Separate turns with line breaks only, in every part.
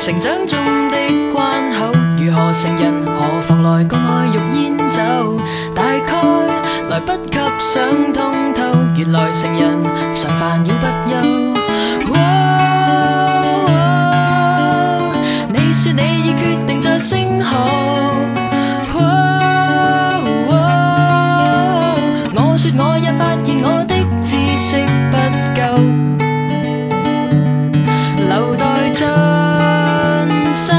成長中的關口，如何成人？何妨來個愛欲煙酒？大概來不及想通透，原來成人常煩擾不休。你說你已決定再升學，我說我也發現我的知識不夠，留待進修。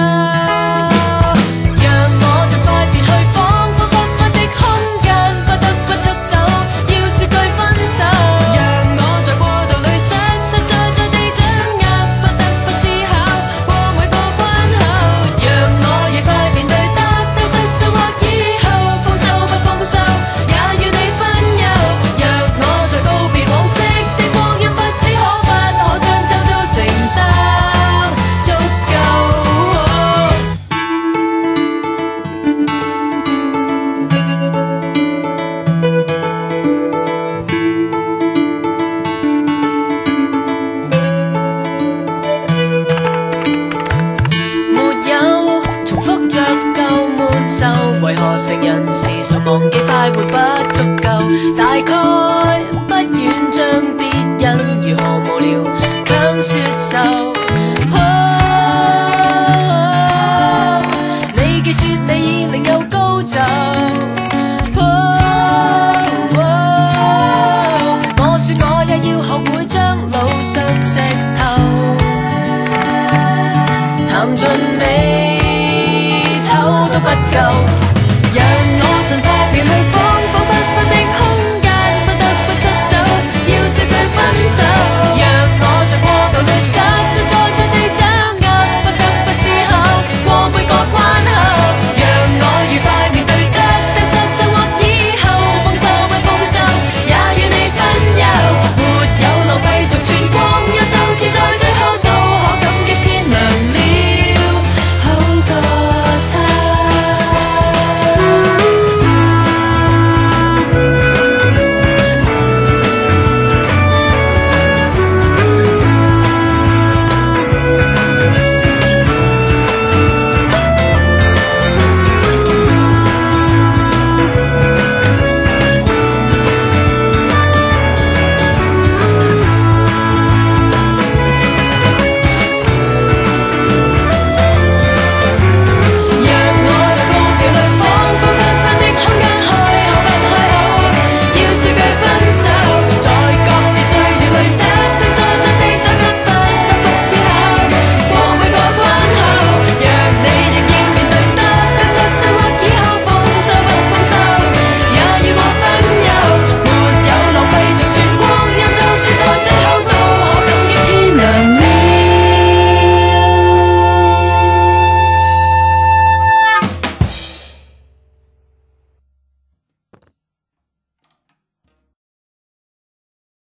讓我盡快別去恍恍惚惚的空間，不得不出走，要說句分手。讓我在過道裡實實在在地掌握，不得不思考過每個關口。讓我亦快面對得得失失或以後，豐收不豐收，也與你分憂。若我在告別往昔的光陰，不知可不可將周遭承擔足夠。沒有重複着舊沒受，為何成人時常忘記快活不足夠？大概不願像別人如何無聊強說愁。你既說你已另有高就，我說我也要學會將路上石頭談盡美醜都不夠。讓我盡快別去恍恍惚惚的空間，不得不出走，要說句分手。讓